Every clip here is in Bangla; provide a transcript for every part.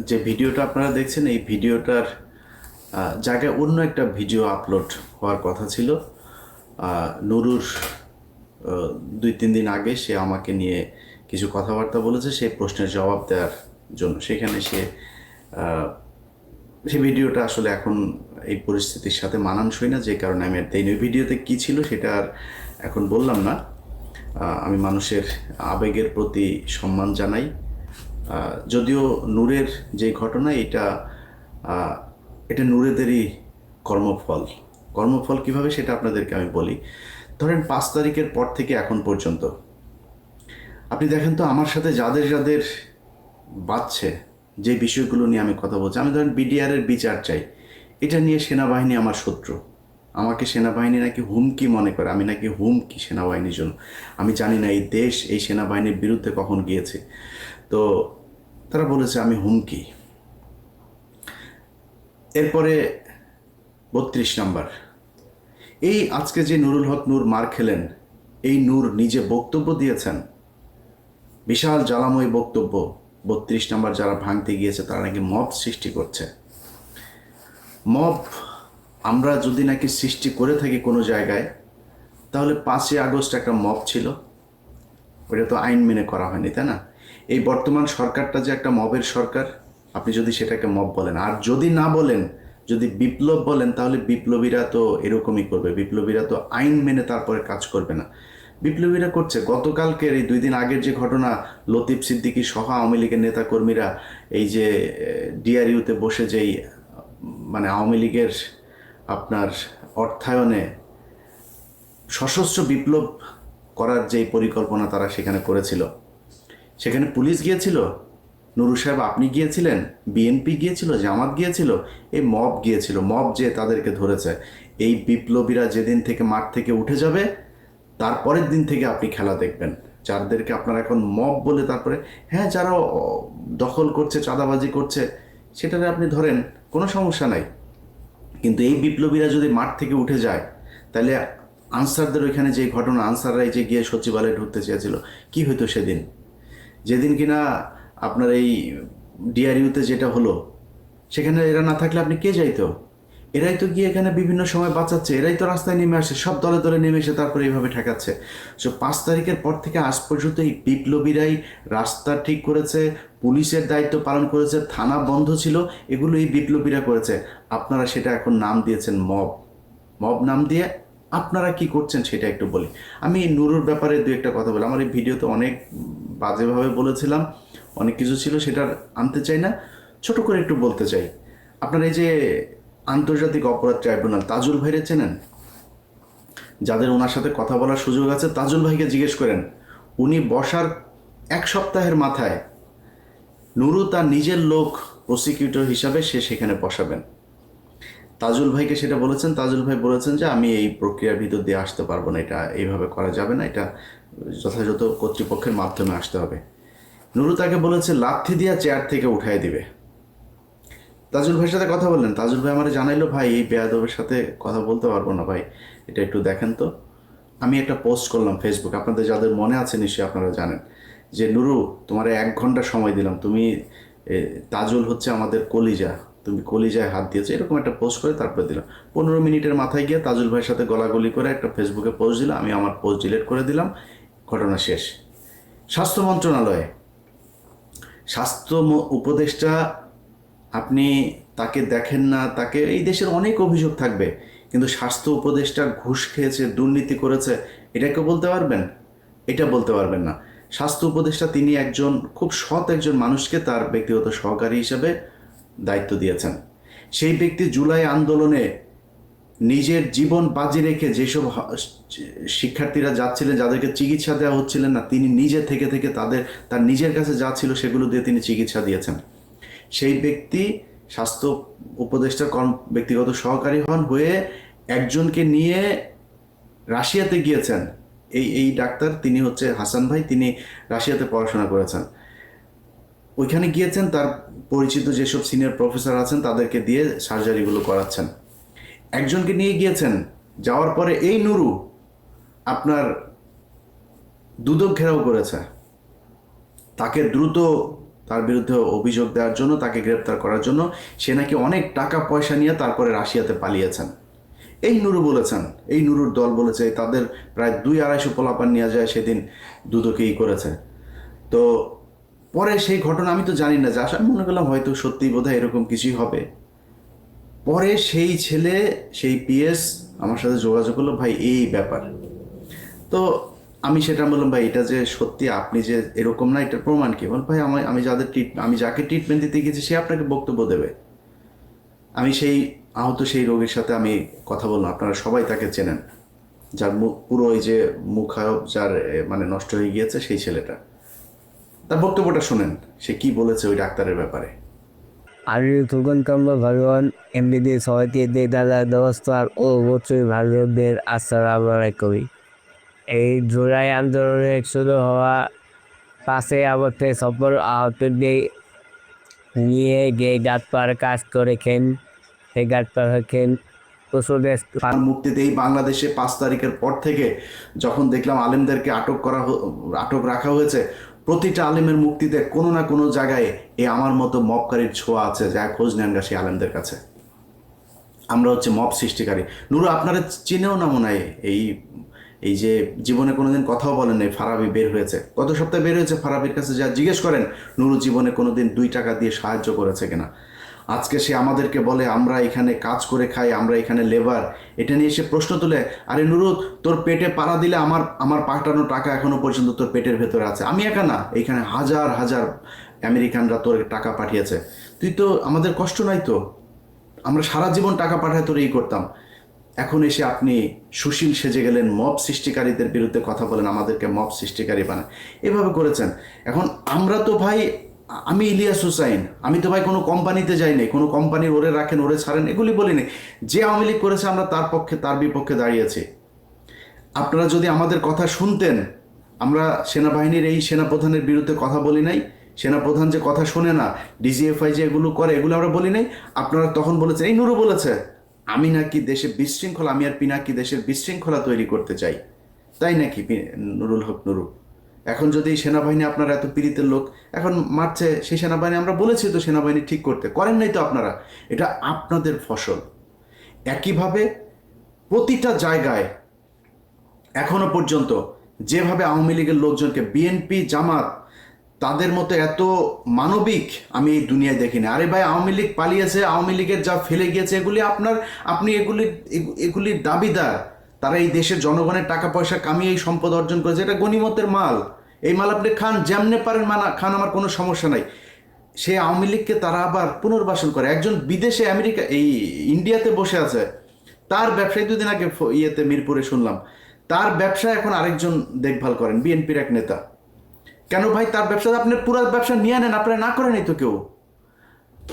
যে ভিডিওটা আপনারা দেখছেন এই ভিডিওটার জায়গায় অন্য একটা ভিডিও আপলোড হওয়ার কথা ছিল। নুরুর 2-3 দিন আগে সে আমাকে নিয়ে কিছু কথাবার্তা বলেছে সেই প্রশ্নের জবাব দেওয়ার জন্য। সেখানে সেই ভিডিওটা আসলে এখন এই পরিস্থিতির সাথে মানানসই না, যে কারণে আমি আর দেইনি। ওই ভিডিওতে কী ছিল সেটা আর এখন বললাম না। আমি মানুষের আবেগের প্রতি সম্মান জানাই। যদিও নূরের যে ঘটনা এটা নূরেদেরই কর্মফল। কর্মফল কিভাবে সেটা আপনাদেরকে আমি বলি। ধরেন 5 তারিখের পর থেকে এখন পর্যন্ত আপনি দেখেন তো আমার সাথে যাদের যাদের বাঁচছে, যে বিষয়গুলো নিয়ে আমি কথা বলছি, আমি ধরেন বিডিআরের বিচার চাই, এটা নিয়ে সেনাবাহিনী আমার শত্রু। আমাকে সেনাবাহিনী নাকি হুমকি মনে করে, আমি নাকি হুমকি সেনাবাহিনীর জন্য। আমি জানি না এই দেশ এই সেনাবাহিনীর বিরুদ্ধে কখন গিয়েছে। তো তারা বলেছে আমি হুমকি। এরপরে 32 নম্বর, এই আজকে যে নুরুল হক নূর মার খেলেন, এই নূর নিজে বক্তব্য দিয়েছেন, বিশাল জ্বালাময় বক্তব্য। 32 নম্বর যারা ভাঙতে গিয়েছে তারা নাকি মব সৃষ্টি করছে। মব আমরা যদি নাকি সৃষ্টি করে থাকি কোনো জায়গায়, তাহলে 5ই আগস্ট একটা মব ছিল, ওটা তো আইন মেনে করা হয়নি, তাই না? এই বর্তমান সরকারটা যে একটা মবের সরকার, আপনি যদি সেটাকে মব বলেন, আর যদি না বলেন, যদি বিপ্লব বলেন, তাহলে বিপ্লবীরা তো এরকমই করবে। বিপ্লবীরা তো আইন মেনে তারপরে কাজ করবে না। বিপ্লবীরা করছে। গতকালকের এই 2 দিন আগের যে ঘটনা, লতিফ সিদ্দিকী সহ আওয়ামী লীগের নেতাকর্মীরা এই যে ডিআরইউতে বসে যেই মানে আওয়ামী লীগের আপনার অর্থায়নে সশস্ত্র বিপ্লব করার যে পরিকল্পনা তারা সেখানে করেছিল, সেখানে পুলিশ গিয়েছিল, নুরু সাহেব আপনি গিয়েছিলেন, বিএনপি গিয়েছিল, জামাত গিয়েছিল, এই মব গিয়েছিল। মব যে তাদেরকে ধরেছে। এই বিপ্লবীরা যেদিন থেকে মাঠ থেকে উঠে যাবে, তারপরের দিন থেকে আপনি খেলা দেখবেন। যাদেরকে আপনারা এখন মব বলে, তারপরে হ্যাঁ যারা দখল করছে, চাঁদাবাজি করছে, সেটাতে আপনি ধরেন, কোনো সমস্যা নাই। কিন্তু এই বিপ্লবীরা যদি মাঠ থেকে উঠে যায়, তাহলে আনসারদের ওইখানে যে ঘটনা, আনসাররাই যে গিয়ে সচিবালয়ে ঢুকতে চেয়েছিল, কি হইতো সেদিন? যেদিন কিনা আপনার এই ডিআরইউতে যেটা হলো, সেখানে এরা না থাকলে আপনি কে যাইতো? এরাই তো গিয়ে এখানে বিভিন্ন সময় বাঁচাচ্ছে, এরাই তো রাস্তায় নেমে আসে, সব দলে দলে নেমে এসে তারপরে এইভাবে ঠেকাচ্ছে। সো 5 তারিখের পর থেকে আজ পর্যন্ত এই বিপ্লবীরাই রাস্তা ঠিক করেছে, পুলিশের দায়িত্ব পালন করেছে, থানা বন্ধ ছিল, এগুলো এই বিপ্লবীরা করেছে। আপনারা সেটা এখন নাম দিয়েছেন মব। মব নাম দিয়ে আপনারা কি করছেন সেটা একটু বলি। আমি নুরুর ব্যাপারে দু একটা কথা বলি। আমার এই ভিডিওতে অনেক বাজেভাবে বলেছিলাম, অনেক কিছু ছিল, সেটা আনতে চাই না, ছোট করে একটু বলতে চাই। আপনার এই যে আন্তর্জাতিক অপরাধ ট্রাইব্যুনাল, তাজুল ভাইরে চেনেন? যাদের ওনার সাথে কথা বলার সুযোগ আছে, তাজুল ভাইকে জিজ্ঞেস করেন। উনি বসার 1 সপ্তাহের মাথায় নুরু তার নিজের লোক প্রসিকিউটর হিসাবে সে সেখানে বসাবেন। তাজুল ভাইকে সেটা বলেছেন, তাজুল ভাই বলেছেন যে আমি এই প্রক্রিয়ার ভিতর দিয়ে আসতে পারবো না, এটা এইভাবে করা যাবে না, এটা যথাযথ কর্তৃপক্ষের মাধ্যমে আসতে হবে। নুরু তাকে বলেছে লাথি দিয়া চেয়ার থেকে উঠাই দিবে। তাজুল ভাইয়ের সাথে কথা বললেন, তাজুল ভাই আমার জানাইলো ভাই এই বেয়াদবের সাথে কথা বলতে পারবো না ভাই, এটা একটু দেখেন তো। আমি একটা পোস্ট করলাম ফেসবুক, আপনাদের যাদের মনে আছে নিশ্চয়ই আপনারা জানেন, যে নুরু তোমার 1 ঘন্টা সময় দিলাম, তুমি তাজুল হচ্ছে আমাদের কলিজা, তুমি কলিজায় হাত দিয়েছো, এরকম একটা পোস্ট করে তারপরে দিলাম। 15 মিনিটের মাথায় গিয়ে তাজুল ভাইয়ের সাথে গলাগলি করে একটা ফেসবুকে পোস্ট দিলাম, আমি আমার পোস্ট ডিলিট করে দিলাম, ঘটনা শেষ। স্বাস্থ্য মন্ত্রণালয়ে স্বাস্থ্য উপদেষ্টা, আপনি তাকে দেখেন না, তাকে এই দেশের অনেক অভিযোগ থাকবে, কিন্তু স্বাস্থ্য উপদেষ্টা ঘুষ খেয়েছে, দুর্নীতি করেছে, এটাকে বলতে পারবেন? এটা বলতে পারবেন না। স্বাস্থ্য উপদেষ্টা তিনি একজন খুব সৎ একজন মানুষকে তার ব্যক্তিগত সহকারী হিসেবে দায়িত্ব দিয়েছেন। সেই ব্যক্তি জুলাই আন্দোলনে নিজের জীবন বাজি রেখে যেসব শিক্ষার্থীরা যাচ্ছিলেন, যাদেরকে চিকিৎসা দেওয়া হচ্ছিলেন না, তিনি নিজে থেকে থেকে তার নিজের কাছে যা ছিল সেগুলো দিয়ে তিনি চিকিৎসা দিয়েছেন। সেই ব্যক্তি স্বাস্থ্য উপদেষ্টার ব্যক্তিগত সহকারী হন হয়ে একজনকে নিয়ে রাশিয়াতে গিয়েছেন। এই ডাক্তার তিনি হচ্ছে হাসান ভাই, তিনি রাশিয়াতে পড়াশোনা করেছেন। ওইখানে গিয়েছেন, তার পরিচিত যেসব সিনিয়র প্রফেসর আছেন তাদেরকে দিয়ে সার্জারিগুলো করাচ্ছেন। একজনকে নিয়ে গিয়েছেন, যাওয়ার পরে এই নুরু আপনার দুদক ঘেরাও করেছে, তাকে দ্রুত তার বিরুদ্ধে অভিযোগ দেওয়ার জন্য, তাকে গ্রেপ্তার করার জন্য। সে নাকি অনেক টাকা পয়সা নিয়ে তারপরে রাশিয়াতে পালিয়েছেন। এই নুরু বলেছেন, এই নুরুর দল বলেছে তাদের প্রায় 200-250 পোলাপান নিয়ে যায় সেদিন দুদকেই করেছে। তো পরে সেই ঘটনা আমি তো জানি না, যা আমি মনে করলাম হয়তো সত্যি বোধহয় এরকম কিছুই হবে। পরে সেই ছেলে, সেই পিএস আমার সাথে যোগাযোগ করলো, ভাই এই ব্যাপার। তো আমি সেটা বললাম, ভাই এটা যে সত্যি আপনি যে এরকম না, এটার প্রমাণ কি? বল ভাই আমি যাকে ট্রিটমেন্ট দিতে গেছি সে আপনাকে বক্তব্য দেবে। আমি সেই আহত সেই রোগীর সাথে আমি কথা বললাম, আপনারা সবাই তাকে চেনেন, যার পুরো ওই যে মুখায়ব যার মানে নষ্ট হয়ে গিয়েছে, সেই ছেলেটা। তার বক্তব্যটা শোনেন, সে কি বলেছে ওই ডাক্তারের ব্যাপারে। আমি সুগন্ধ ভগবান এমবিডি সবাইকে দেদার ব্যবস্থার ও অবশ্যই ভারতীয়দের আসসালামু আলাইকুম। এই জুলাই আন্দোলনে শুরু হওয়া 5ই আগস্টে সফল আহতদের নিয়ে যে ডাক্তার কাজ করেছেন, সেই ডাক্তার হচ্ছেন কুসুমেশ। মুক্তিতে এই বাংলাদেশে 5 তারিখের পর থেকে যখন দেখলাম আলেমদেরকে আটক রাখা হয়েছে, প্রতিটা আলেমের মুক্তিতে কোনো না কোনো জায়গায় এই আমার মতো মবকারীর ছোঁয়া আছে। যা খোঁজ নেন গা সেই আলেমদের কাছে। আমরা হচ্ছে মব সৃষ্টিকারী। নুরু আপনারা চিনেও না মনে হয়, এই যে জীবনে কোনোদিন কথাও বলেন নাই। ফারাবি বের হয়েছে, গত সপ্তাহে বের হয়েছে। ফারাবির কাছে যা জিজ্ঞেস করেন নুরু জীবনে কোনোদিন 2 টাকা দিয়ে সাহায্য করেছে কিনা। আজকে সে আমাদেরকে বলে আমরা এখানে কাজ করে খাই, আমরা এখানে লেবার। এটা নিয়ে সে প্রশ্ন তুলে, আরে নুরু তোর পেটে পাড়া দিলে আমার পাঠানো টাকা এখনো পর্যন্ত তোর পেটের ভেতরে আছে। আমি একা না, এইখানে হাজার হাজার আমেরিকানরা তোর টাকা পাঠিয়েছে। তুই তো, আমাদের কষ্ট নাই তো, আমরা সারা জীবন টাকা পাঠায় তোর এই করতাম। এখন এসে আপনি সুশীল সেজে গেলেন, মব সৃষ্টিকারীদের বিরুদ্ধে কথা বলেন, আমাদেরকে মব সৃষ্টিকারী বানান, এভাবে করেছেন। এখন আমরা তো ভাই, আমি ইলিয়াস হুসাইন, আমি তো ভাই কোনো কোম্পানিতে যাই নাই, কোনো কোম্পানির ওরে রাখেন ওরে ছাড়েন এগুলি বলিনি। যে আওয়ামী লীগ করেছে আমরা তার পক্ষে তার বিপক্ষে দাঁড়িয়েছি। আপনারা যদি আমাদের কথা শুনতেন, আমরা সেনাবাহিনীর এই সেনাপ্রধানের বিরুদ্ধে কথা বলি নাই। সেনাপ্রধান যে কথা শোনে না, ডিজিএফআই যে এগুলো করে, এগুলো আমরা বলি নাই। আপনারা তখন বলেছেন, এই নুরু বলেছে আমি নাকি দেশে বিশৃঙ্খলা, আমি আর পিনাকি দেশের বিশৃঙ্খলা তৈরি করতে চাই, তাই নাকি নুরুল হক নুরু? এখন যদি সেনাবাহিনী, আপনারা এত পীড়িতের লোক এখন মারছে, সেই সেনাবাহিনী আমরা বলেছি তো সেনাবাহিনী ঠিক করতে, করেন নাই তো আপনারা। এটা আপনাদের ফসল। একইভাবে প্রতিটা জায়গায় এখনো পর্যন্ত যেভাবে আওয়ামী লীগের লোকজনকে, বিএনপি জামাত তাদের মতো এত মানবিক আমি এই দুনিয়ায় দেখিনি। আরে ভাই আওয়ামী লীগ পালিয়েছে, আওয়ামী লীগের যা ফেলে গিয়েছে এগুলি আপনি এগুলির দাবিদার। তারা এই দেশের জনগণের টাকা পয়সা কামিয়ে এই সম্পদ অর্জন করেছে, এটা গনিমতের মাল। এই মাল আপনি খান, যেমনে পারেন খান, আমার কোনো সমস্যা নাই। সেই আওয়ামী লীগকে তারা আবার পুনর্বাসন করে। একজন বিদেশে আমেরিকা এই ইন্ডিয়াতে বসে আছে, তার ব্যবসায় 2 দিন আগে ইয়েতে মিরপুরে শুনলাম, তার ব্যবসা এখন আরেকজন দেখভাল করেন, বিএনপির এক নেতা। কেন ভাই? তার ব্যবসা আপনি পুরো ব্যবসা নিয়ে নেন, আপনারা না করেনই তো কেউ।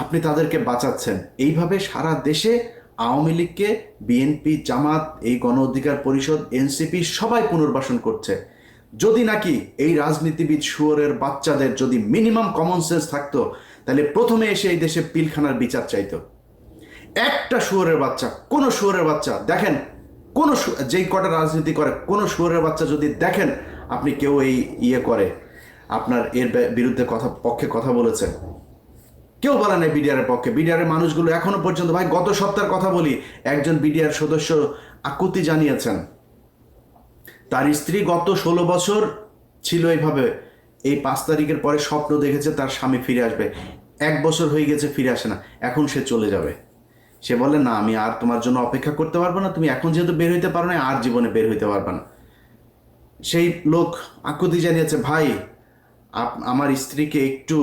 আপনি তাদেরকে বাঁচাচ্ছেন। এইভাবে সারা দেশে আওয়ামী লীগকে বিএনপি জামাত, এই গণ অধিকার পরিষদ, এনসিপি সবাই পুনর্বাসন করছে। যদি নাকি এই রাজনীতিবিদ শুয়োরের বাচ্চাদের যদি মিনিমাম কমন সেন্স থাকতো, তাহলে প্রথমে এসে এই দেশে পিলখানার বিচার চাইতো। একটা শুয়োরের বাচ্চা, কোনো শুয়োরের বাচ্চা দেখেন, কোনো যেই কটা রাজনীতি করে, কোনো শুয়োরের বাচ্চা যদি দেখেন আপনি কেউ এই করে আপনার এর বিরুদ্ধে পক্ষে কথা বলেছেন, কেউ বলে নাই বিডিআরের পক্ষে। বিডিআরের মানুষগুলো এখনো পর্যন্ত, ভাই গত সপ্তাহের কথা বলি, একজন বিডিআর সদস্য আকুতি জানিয়েছেন তার স্ত্রী গত 16 বছর ছিল এইভাবে, এই 5 তারিখের পরে স্বপ্ন দেখেছে তার স্বামী ফিরে আসবে। 1 বছর হয়ে গেছে ফিরে আসে না, এখন সে চলে যাবে। সে বলে না আমি আর তোমার জন্য অপেক্ষা করতে পারবো না, তুমি এখন যেহেতু বের হইতে পারো না, আর জীবনে বের হইতে পারবে না। সেই লোক আকুতি জানিয়েছে, ভাই আমার স্ত্রীকে একটু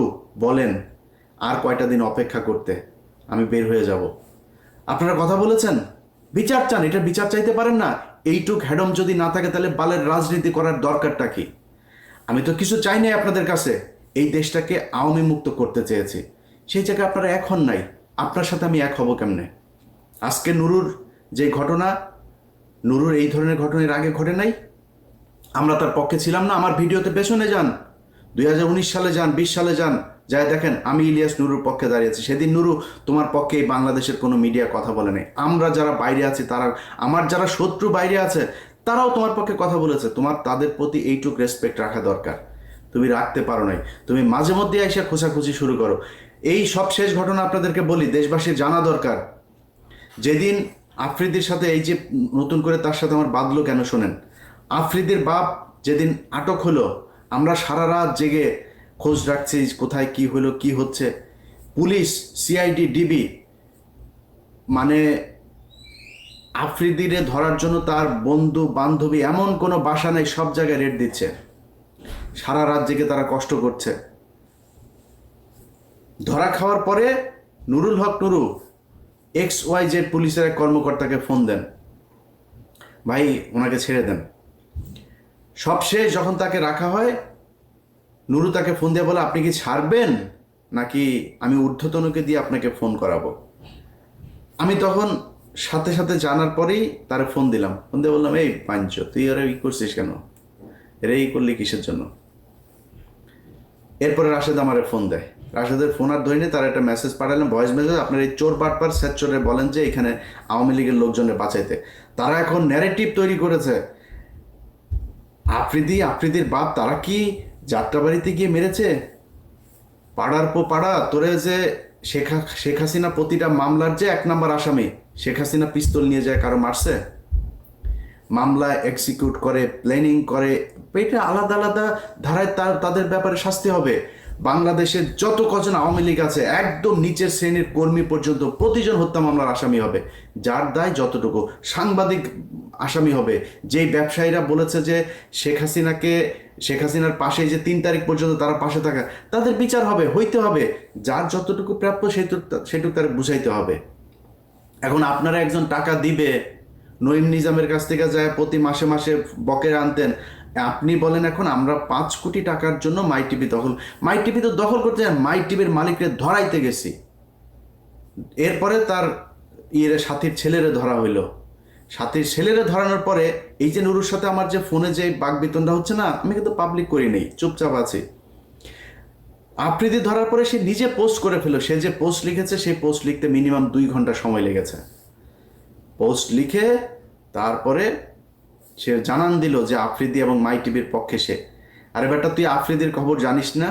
বলেন আর কয়টা দিন অপেক্ষা করতে, আমি বের হয়ে যাব। আপনারা কথা বলেছেন, বিচার চান, এটা বিচার চাইতে পারেন না? এইটুক হ্যাডম যদি না থাকে তাহলে বালের রাজনীতি করার দরকারটা কি? আমি তো কিছু চাই নাই আপনাদের কাছে, এই দেশটাকে আওয়ামী মুক্ত করতে চেয়েছি। সেই জায়গায় আপনারা এখন নাই, আপনার সাথে আমি এক হব কেমনে? আজকে নুরুর যে ঘটনা, নুরুর এই ধরনের ঘটনা এর আগে ঘটে নাই, আমরা তার পক্ষে ছিলাম না। আমার ভিডিওতে পেছনে যান, 2019 সালে যান, 20 সালে যান, যাই দেখেন আমি ইলিয়াস নুরুর পক্ষে দাঁড়িয়েছি। সেদিন নুরু তোমার পক্ষে এই বাংলাদেশের কোনো মিডিয়া কথা বলে নাই। আমরা যারা বাইরে আছি, তারা, আমার যারা শত্রু বাইরে আছে, তারাও তোমার পক্ষে কথা বলেছে। তোমার তাদের প্রতি এইটুক রেসপেক্ট রাখা দরকার। তুমি রাখতে পারো নাই, তুমি মাঝে মধ্যে এসে খোঁচাখুচি শুরু করো। এই সব শেষ ঘটনা আপনাদেরকে বলি, দেশবাসীর জানা দরকার। যেদিন আফ্রিদির সাথে এই যে নতুন করে তার সাথে আমার বাঁধলো কেন শোনেন, আফ্রিদির বাপ যেদিন আটক হলো, আমরা সারা রাত জেগে খোঁজ রাখছি কোথায় কি হলো কি হচ্ছে। পুলিশ, সিআইডি, ডিবি মানে আফ্রিদিরে ধরার জন্য তার বন্ধু বান্ধবী এমন কোনো বাসা নেই, সব জায়গায় রেড দিচ্ছে, সারা রাত জেগে তারা কষ্ট করছে। ধরা খাওয়ার পরে নুরুল হক নুরু XYZ পুলিশের এক কর্মকর্তাকে ফোন দেন, ভাই ওনাকে ছেড়ে দেন। সবশেষ যখন তাকে রাখা হয়, নুরু তাকে ফোন দিয়ে বলে, আপনি কি ছাড়বেন নাকি আমি ঊর্ধ্বতনকে দিয়ে আপনাকে ফোন করাবো। আমি তখন সাথে সাথে জানার পরেই তারে ফোন দিলাম, ফোন দিয়ে বললাম, এই পাঞ্চ তুই এরা ই করছিস কেন, এরা ই করলি কিসের জন্য। এরপরে রাশেদ আমারে ফোন দেয়, রাশেদের ফোন আর ধরিনি, তার একটা মেসেজ পাঠালাম, ভয়েস মেসেজ, আপনার এই চোর বাটপার স্যাচরে বলেন যে এখানে আওয়ামী লীগের লোকজনের বাঁচাইতে। তারা এখন ন্যারেটিভ তৈরি করেছে, আফ্রিদির বাপ তারা কি যাত্রাবাড়িতে গিয়ে মেরেছে, পাড়ার পো পাড়া তোরে যে শেখ হাসিনা প্রতিটা মামলার যে 1 নম্বর আসামি, শেখ হাসিনা পিস্তল নিয়ে যায় কারো মারছে, মামলা এক্সিকিউট করে, প্ল্যানিং করে, এটা আলাদা আলাদা ধারায় তাদের ব্যাপারে শাস্তি হবে। বাংলাদেশের যত কজন আওয়ামী লীগ আছে একদম নিচের শ্রেণীর কর্মী পর্যন্ত প্রতিজন হত্যা মামলার আসামি হবে, যার দায় যতটুকু। সাংবাদিক আসামি হবে, যেই ব্যবসায়ীরা বলেছে যে শেখ হাসিনার পাশে যে 3 তারিখ পর্যন্ত তারা পাশে থাকা, তাদের বিচার হবে, হইতে হবে। যার যতটুকু প্রাপ্য সেটুকু তার বুঝাইতে হবে। এখন আপনারা একজন টাকা দিবে, নঈম নিজামের কাছ থেকে যায় প্রতি মাসে মাসে বকেয়া আনতেন, আপনি বলেন এখন আমরা 5 কোটি টাকার জন্য মাই টিভি তো দখল করতে যান, মাই টিভির মালিককে ধরাইতে গেছি। এরপরে তার সাথীর ছেলেরে ধরা হইলো, সাথীর ছেলেরে ধরানোর পরে এই যে নুরুর সাথে আমার যে ফোনে যে বাকবিতণ্ডা হচ্ছে না, আমি কিন্তু পাবলিক করি নেই, চুপচাপ আছি। আফ্রিদি ধরার পরে সে নিজে পোস্ট করে ফেলো, সে যে পোস্ট লিখেছে সেই পোস্ট লিখতে মিনিমাম 2 ঘন্টা সময় লেগেছে। পোস্ট লিখে তারপরে সে জানান দিল যে আফ্রিদি এবং মাই টিভির পক্ষে সে। আরে বেটা, তুই আফ্রিদির খবর জানিস না?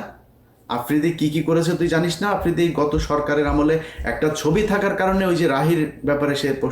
আফ্রিদি কি করেছে তুই জানিস না? আফ্রিদি গত সরকারের আমলে একটা ছবি থাকার কারণে ওই যে রাহির ব্যাপারে সে প্রশ্ন